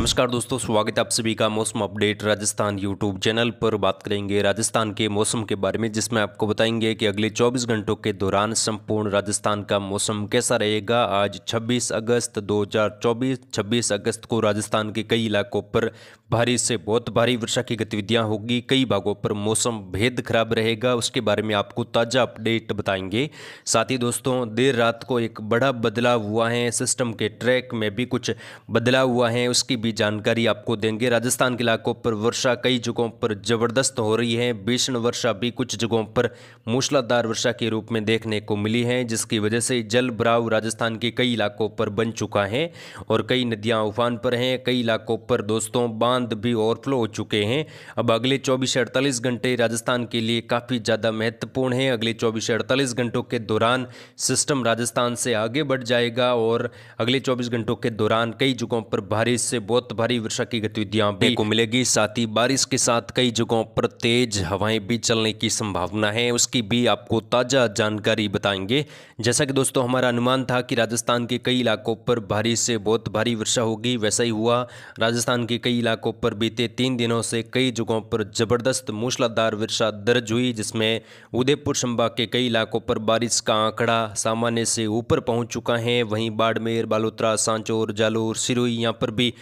नमस्कार दोस्तों, स्वागत है आप सभी का मौसम अपडेट राजस्थान यूट्यूब चैनल पर। बात करेंगे राजस्थान के मौसम के बारे में, जिसमें आपको बताएंगे कि अगले 24 घंटों के दौरान संपूर्ण राजस्थान का मौसम कैसा रहेगा। आज 26 अगस्त 2024, 26 अगस्त को राजस्थान के कई इलाकों पर भारी से बहुत भारी वर्षा की गतिविधियां होगी। कई भागों पर मौसम बेहद खराब रहेगा, उसके बारे में आपको ताज़ा अपडेट बताएंगे। साथ ही दोस्तों, देर रात को एक बड़ा बदलाव हुआ है, सिस्टम के ट्रैक में भी कुछ बदलाव हुआ है, उसकी भी जानकारी आपको देंगे। राजस्थान के इलाकों पर वर्षा कई जगहों पर जबरदस्त हो रही है। भीषण वर्षा भी कुछ जगहों पर मूसलाधार वर्षा के रूप में देखने को मिली है, जिसकी वजह से जल भराव राजस्थान के कई इलाकों पर बन चुका है और कई नदियां उफान पर हैं। कई इलाकों पर दोस्तों बांध भी ओवरफ्लो हो चुके हैं। अब अगले 24 से 48 घंटे राजस्थान के लिए काफ़ी ज़्यादा महत्वपूर्ण है। अगले 24 से 48 घंटों के दौरान सिस्टम राजस्थान से आगे बढ़ जाएगा और अगले 24 घंटों के दौरान कई जगहों पर भारी से बहुत भारी वर्षा की गतिविधियां भी को मिलेगी। साथ ही बारिश के साथ कई जगहों पर तेज हवाएं भी चलने की संभावना है, उसकी भी आपको ताज़ा जानकारी बताएंगे। जैसा कि दोस्तों हमारा अनुमान था कि राजस्थान के कई इलाकों पर भारी से बहुत भारी वर्षा होगी, वैसा ही हुआ। राजस्थान के कई इलाकों पर बीते 3 दिनों से कई जगहों पर जबरदस्त मूसलाधार वर्षा दर्ज हुई, जिसमें उदयपुर संभाग के कई इलाकों पर बारिश का आंकड़ा सामान्य से ऊपर पहुंच चुका है। वहीं बाड़मेर, बालोतरा, सांचौर, जालोर, सिरोही यहाँ पर भी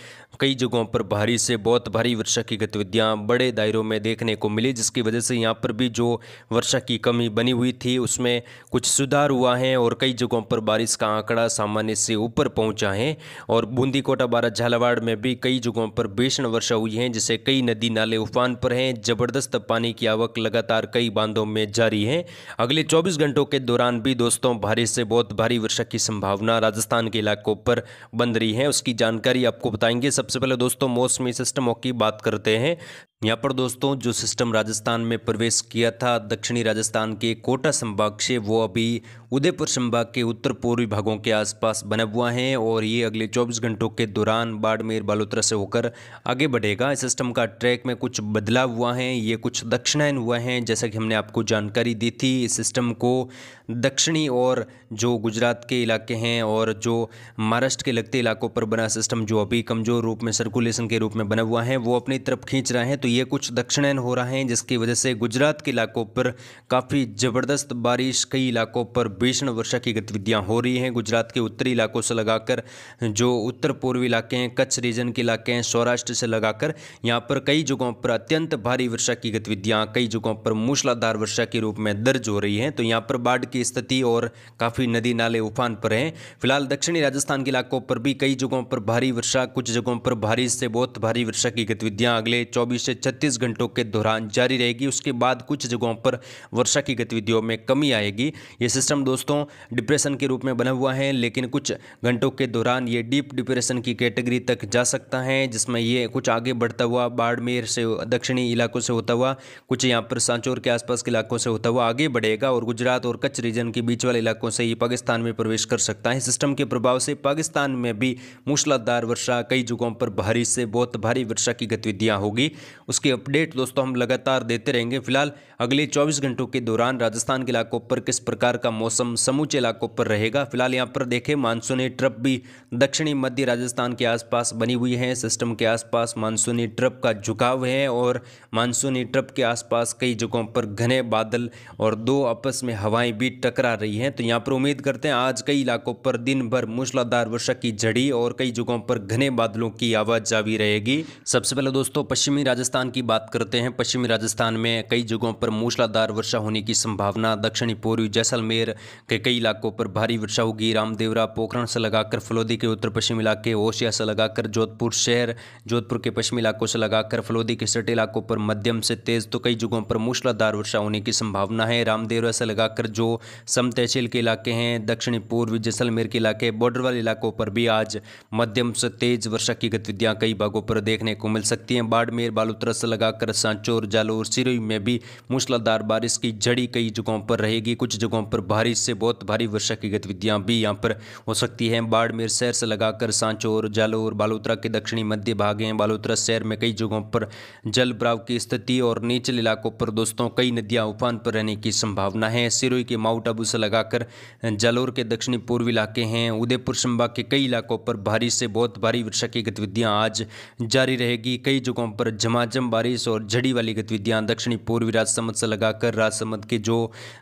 कई जगहों पर भारी से बहुत भारी वर्षा की गतिविधियां बड़े दायरों में देखने को मिली, जिसकी वजह से यहाँ पर भी जो वर्षा की कमी बनी हुई थी उसमें कुछ सुधार हुआ है और कई जगहों पर बारिश का आंकड़ा सामान्य से ऊपर पहुंचा है। और बूंदी, कोटा, बारा, झालावाड़ में भी कई जगहों पर भीषण वर्षा हुई है, जिससे कई नदी नाले उफान पर हैं। जबरदस्त पानी की आवक लगातार कई बांधों में जारी है। अगले 24 घंटों के दौरान भी दोस्तों भारी से बहुत भारी वर्षा की संभावना राजस्थान के इलाकों पर बन रही है, उसकी जानकारी आपको बताएंगे। सबसे पहले दोस्तों मौसमी सिस्टमों की बात करते हैं। यहाँ पर दोस्तों जो सिस्टम राजस्थान में प्रवेश किया था दक्षिणी राजस्थान के कोटा संभाग से, वो अभी उदयपुर संभाग के उत्तर पूर्वी भागों के आसपास बना हुआ है और ये अगले 24 घंटों के दौरान बाड़मेर, बालोतरा से होकर आगे बढ़ेगा। इस सिस्टम का ट्रैक में कुछ बदलाव हुआ है, ये कुछ दक्षिणायन हुआ है, जैसा कि हमने आपको जानकारी दी थी। इस सिस्टम को दक्षिणी और जो गुजरात के इलाके हैं और जो महाराष्ट्र के लगते इलाकों पर बना सिस्टम, जो अभी कमज़ोर रूप में सर्कुलेशन के रूप में बना हुआ है, वो अपनी तरफ खींच रहा है। तो ये कुछ दक्षिणायन हो रहा है, जिसकी वजह से गुजरात के इलाकों पर काफ़ी ज़बरदस्त बारिश, कई इलाकों पर भीषण वर्षा की गतिविधियां हो रही हैं। गुजरात के उत्तरी इलाकों से लगाकर जो उत्तर पूर्वी इलाके हैं, कच्छ रीजन के इलाके हैं, सौराष्ट्र से लगाकर यहाँ पर कई जगहों पर अत्यंत भारी वर्षा की गतिविधियां, कई जगहों पर मूसलाधार वर्षा के रूप में दर्ज हो रही हैं। तो यहाँ पर बाढ़ की स्थिति और काफ़ी नदी नाले उफान पर हैं। फिलहाल दक्षिणी राजस्थान के इलाकों पर भी कई जगहों पर भारी वर्षा, कुछ जगहों पर भारी से बहुत भारी वर्षा की गतिविधियां अगले 24 से 36 घंटों के दौरान जारी रहेगी। उसके बाद कुछ जगहों पर वर्षा की गतिविधियों में कमी आएगी। ये सिस्टम दोस्तों डिप्रेशन के रूप में बना हुआ है, लेकिन कुछ घंटों के दौरान ये डीप डिप्रेशन की कैटेगरी तक जा सकता है, जिसमें ये कुछ आगे बढ़ता हुआ बाड़मेर से दक्षिणी इलाकों से होता हुआ, कुछ यहाँ पर सांचौर के आसपास के इलाकों से होता हुआ आगे बढ़ेगा और गुजरात और कच्छ रीजन के बीच वाले इलाकों से ये पाकिस्तान में प्रवेश कर सकता है। सिस्टम के प्रभाव से पाकिस्तान में भी मूसलाधार वर्षा, कई जगहों पर भारी से बहुत भारी वर्षा की गतिविधियां होगी। उसकी अपडेट दोस्तों हम लगातार देते रहेंगे। फिलहाल अगले 24 घंटों के दौरान राजस्थान के इलाकों पर किस प्रकार का मौसम समूचे इलाकों पर रहेगा। फिलहाल यहाँ पर देखें, मानसूनी ट्रप भी दक्षिणी मध्य राजस्थान के आसपास बनी हुई है। सिस्टम के आसपास मानसूनी ट्रप का झुकाव है और मानसूनी ट्रप के आसपास कई जगहों पर घने बादल और दो आपस में हवाएं भी टकरा रही हैं। तो यहाँ पर उम्मीद करते हैं आज कई इलाकों पर दिन भर मूसलाधार वर्षा की झड़ी और कई जगहों पर घने बादलों की आवाजावी रहेगी। सबसे पहले दोस्तों पश्चिमी राजस्थान की बात करते हैं। पश्चिमी राजस्थान में कई जगहों पर मूसलाधार वर्षा होने की संभावना। दक्षिणी पूर्वी जैसलमेर के कई इलाकों पर भारी वर्षा होगी। रामदेवरा, पोखरण से लगाकर फलोदी के उत्तर पश्चिम इलाके, ओसिया से लगाकर जोधपुर शहर, जोधपुर के पश्चिमी इलाकों से लगाकर फलोदी के सटे इलाकों पर मध्यम से तेज तो कई जगहों पर मूसलाधार वर्षा होने की संभावना है। रामदेवरा से लगाकर जो सम तहसील के इलाके हैं, दक्षिणी पूर्वी जैसलमेर के इलाके, बॉर्डर वाले इलाकों पर भी आज मध्यम से तेज वर्षा की गतिविधियां कई भागों पर देखने को मिल सकती हैं। बाड़मेर, बालोतरा बालोतरा से लगाकर सांचौर, जालोर, सिरोही में भी मूसलाधार बारिश की झड़ी कई जगहों पर रहेगी। कुछ जगहों पर भारी से बहुत भारी वर्षा की गतिविधियां भी यहां पर हो सकती हैं। बाड़मेर शहर से लगाकर सांचौर, जालोर, बालोतरा के दक्षिणी मध्य भाग हैं। बालोतरा शहर में कई जगहों पर जल भराव की स्थिति और निचले इलाकों पर दोस्तों कई नदियां उफान पर रहने की संभावना है। सिरोही के माउंट आबू से लगाकर जालोर के दक्षिणी पूर्वी इलाके हैं। उदयपुर संभाग के कई इलाकों पर भारी से बहुत भारी वर्षा की गतिविधियां आज जारी रहेगी। कई जगहों पर झमाझम बारिश और झड़ी वाली गतिविधियां दक्षिणी पूर्वी राजसमंद से लगाकर राजसमंद के जो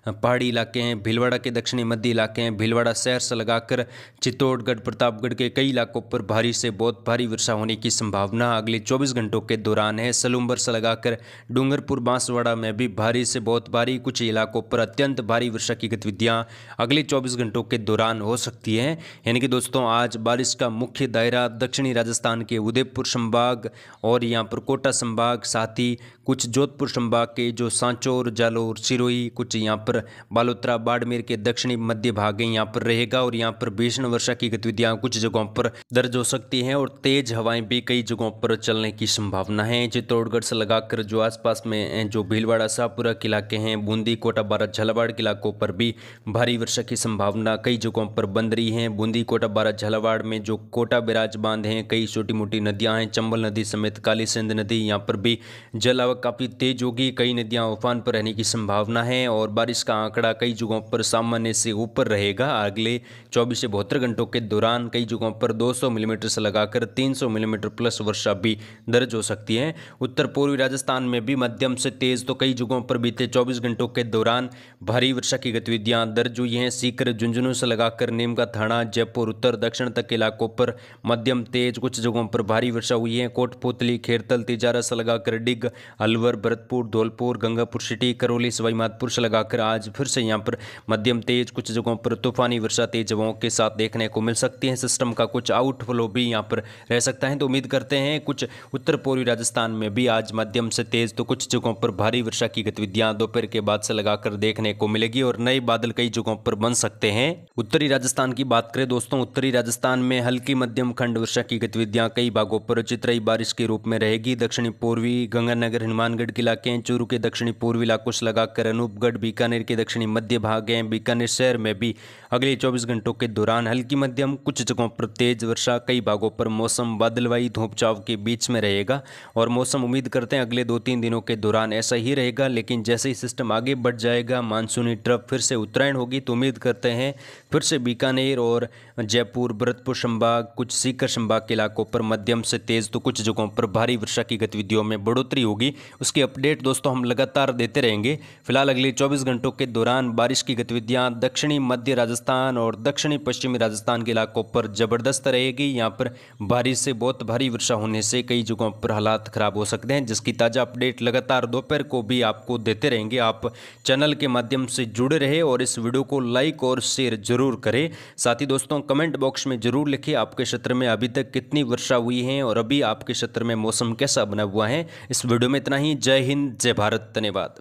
पहाड़ी इलाके हैं, भीलवाड़ा के दक्षिणी मध्य इलाके हैं, भीलवाड़ा शहर से लगाकर चित्तौड़गढ़, प्रतापगढ़ के कई इलाकों पर भारी से बहुत भारी वर्षा होने की संभावना अगले 24 घंटों के दौरान है। सलूम्बर से लगाकर डूंगरपुर, बांसवाड़ा में भी भारी से बहुत भारी, कुछ इलाकों पर अत्यंत भारी वर्षा की गतिविधियां अगले 24 घंटों के दौरान हो सकती हैं। यानी कि दोस्तों आज बारिश का मुख्य दायरा दक्षिणी राजस्थान के उदयपुर संभाग और यहाँ पर कोटा संभाग, साथ ही कुछ जोधपुर संभाग के जो सांचौर, जालोर, सिरोही, कुछ यहाँ पर बालोतरा, बाड़मेर के दक्षिणी मध्य भाग यहाँ पर रहेगा और यहाँ पर भीषण वर्षा की गतिविधियां कुछ जगहों पर दर्ज हो सकती हैं और तेज हवाएं भी कई जगहों पर चलने की संभावना है। चित्तौड़गढ़ से लगाकर जो आसपास में जो भीलवाड़ा, शाहपुरा के इलाके हैं, बूंदी, कोटा, बारा, झालावाड़ के इलाकों पर भी भारी वर्षा की संभावना कई जगहों पर बन रही है। बूंदी, कोटा, बारा, झालावाड़ में जो कोटा बैराज बांध हैं, कई छोटी मोटी नदियां हैं, चंबल नदी समेत काली सिंध नदी, यहाँ पर भी जल आवक काफ़ी तेज होगी। कई नदियां उफान पर रहने की संभावना है और बारिश का आंकड़ा कई जगहों पर सामान्य से ऊपर रहेगा। अगले 24 से 72 घंटों के दौरान कई जगहों पर 200 मिलीमीटर से लगाकर 300 मिलीमीटर प्लस वर्षा भी दर्ज हो सकती है। उत्तर पूर्वी राजस्थान में भी मध्यम से तेज तो कई जगहों पर बीते 24 घंटों के दौरान भारी वर्षा की गतिविधियां दर्ज हुई हैं। सीकर, झुंझुनू से लगाकर नीमका, थाना, जयपुर, उत्तर दक्षिण तक के इलाकों पर मध्यम तेज, कुछ जगहों पर भारी वर्षा हुई है। कोटपुतली, खेरतल, तिजारा से लगाकर डिग, अलवर, भरतपुर, धौलपुर, गंगापुर सिटी, करौली, सवाई माधोपुर से लगाकर आज फिर से यहाँ पर मध्यम तेज, कुछ जगहों पर तूफानी वर्षा तेज हवाओं के साथ देखने को मिल सकती है। सिस्टम का कुछ आउटफ्लो भी यहाँ पर रह सकता है, तो उम्मीद करते हैं कुछ उत्तर पूर्वी राजस्थान में भी आज मध्यम से तेज तो कुछ जगहों पर भारी वर्षा की गतिविधियां दोपहर के बाद से लगाकर देखने को मिलेगी और नए बादल कई जगहों पर बन सकते हैं। उत्तरी राजस्थान की बात करें दोस्तों, उत्तरी राजस्थान में हल्की मध्यम खंड वर्षा की गतिविधियां कई भागों पर चितराई बारिश के रूप में रहेगी। दक्षिणी पूर्वी गंगानगर, हनुमानगढ़ के इलाके हैं, चूरू के दक्षिणी पूर्वी इलाकों से लगाकर अनूपगढ़, बीकानेर के दक्षिणी मध्य भाग हैं। बीकानेर शहर में भी अगले 24 घंटों के दौरान हल्की मध्यम, कुछ जगहों पर तेज वर्षा, कई भागों पर मौसम बादलवाई धूप छांव के बीच में रहेगा और मौसम उम्मीद करते हैं अगले 2-3 दिनों के दौरान ऐसा ही रहेगा। लेकिन जैसे ही सिस्टम आगे बढ़ जाएगा, मानसूनी ट्रफ फिर से उत्तरायण होगी, तो उम्मीद करते हैं फिर से बीकानेर और जयपुर, भरतपुर संभाग, कुछ सीकर संभाग के इलाकों पर मध्यम से तेज तो कुछ जगहों पर भारी वर्षा की गतिविधियों में बढ़ोतरी होगी। उसकी अपडेट दोस्तों हम लगातार देते रहेंगे। फिलहाल अगले 24 घंटों के दौरान बारिश की गतिविधियां दक्षिणी मध्य राजस्थान और दक्षिणी पश्चिमी राजस्थान के इलाकों पर जबरदस्त रहेगी। यहाँ पर बारिश से बहुत भारी वर्षा होने से कई जगहों पर हालात खराब हो सकते हैं, जिसकी ताज़ा अपडेट लगातार दोपहर को भी आपको देते रहेंगे। आप चैनल के माध्यम से जुड़े रहे और इस वीडियो को लाइक और शेयर जरूर करें। साथ ही दोस्तों कमेंट बॉक्स में जरूर लिखें आपके क्षेत्र में अभी तक कितनी वर्षा हुई है और अभी आपके क्षेत्र में मौसम कैसा बना हुआ है। इस वीडियो में इतना ही। जय हिंद, जय भारत, धन्यवाद।